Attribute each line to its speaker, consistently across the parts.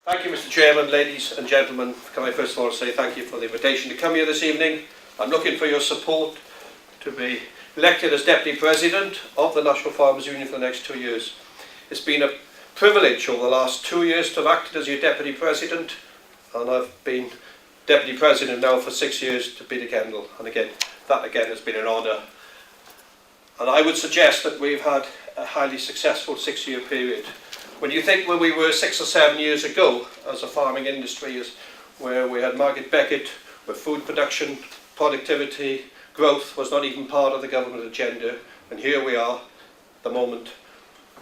Speaker 1: Thank you, Mr. Chairman, ladies and gentlemen. Can I first of all say thank you for the invitation to come here this evening. I'm looking for your support to be elected as Deputy President of the National Farmers Union for the next 2 years. It's been a privilege over the last 2 years to have acted as your Deputy President, and I've been Deputy President now for 6 years to Peter Kendall, and again, that again has been an honour. And I would suggest that we've had a highly successful 6-year period. When you think where we were 6 or 7 years ago as a farming industry, is where we had Margaret Beckett, where food production, productivity, growth was not even part of the government agenda, and here we are at the moment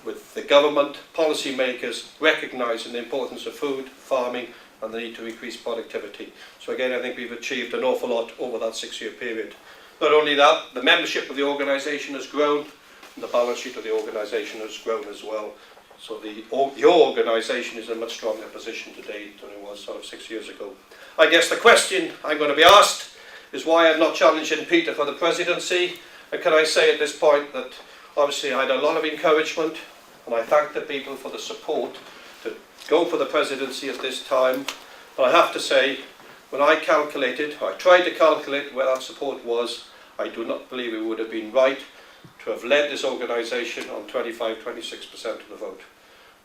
Speaker 1: with the government, policy makers recognising the importance of food, farming and the need to increase productivity. So again, I think we've achieved an awful lot over that 6-year period. Not only that, the membership of the organisation has grown and the balance sheet of the organisation has grown as well. So your organisation is in a much stronger position today than it was sort of 6 years ago. I guess the question I'm going to be asked is why I'm not challenging Peter for the presidency. And can I say at this point that obviously I had a lot of encouragement, and I thank the people for the support to go for the presidency at this time. But I have to say, when I tried to calculate where that support was, I do not believe it would have been right to have led this organisation on 25-26% of the vote.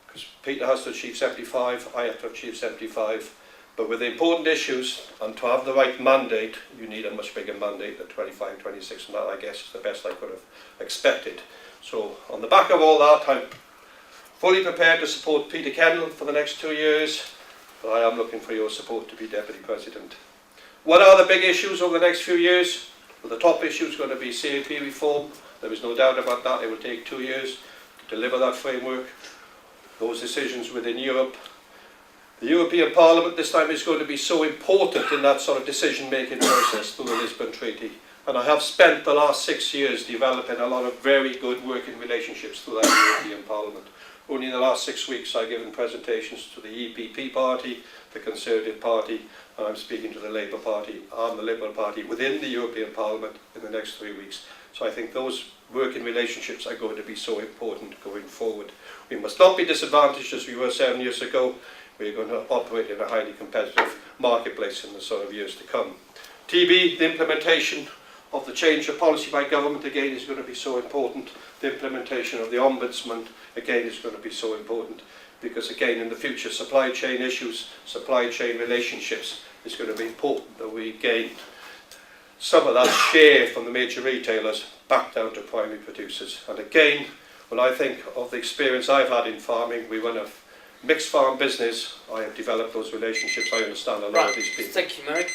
Speaker 1: Because Peter has to achieve 75, I have to achieve 75. But with the important issues, and to have the right mandate, you need a much bigger mandate than 25-26, and that I guess is the best I could have expected. So on the back of all that, I'm fully prepared to support Peter Kendall for the next 2 years, but I am looking for your support to be Deputy President. What are the big issues over the next few years? Well, the top issue is going to be CAP reform. There is no doubt about that. It will take 2 years to deliver that framework. Those decisions within Europe. The European Parliament this time is going to be so important in that sort of decision-making process through the Lisbon Treaty. And I have spent the last 6 years developing a lot of very good working relationships through that European Parliament. Only in the last 6 weeks I've given presentations to the EPP Party, the Conservative Party, and I'm speaking to the Labour Party and the Liberal Party within the European Parliament in the next 3 weeks. So I think those working relationships are going to be so important going forward. We must not be disadvantaged as we were 7 years ago. We're going to operate in a highly competitive marketplace in the sort of years to come. TB, the implementation of the change of policy by government again is going to be so important. The implementation of the Ombudsman again is going to be so important, because again in the future supply chain issues, supply chain relationships is going to be important that we gain some of that share from the major retailers back down to primary producers. And again, when I think of the experience I've had in farming, we run a mixed farm business. I have developed those relationships. I understand a lot of these people.
Speaker 2: Thank you, Meurig.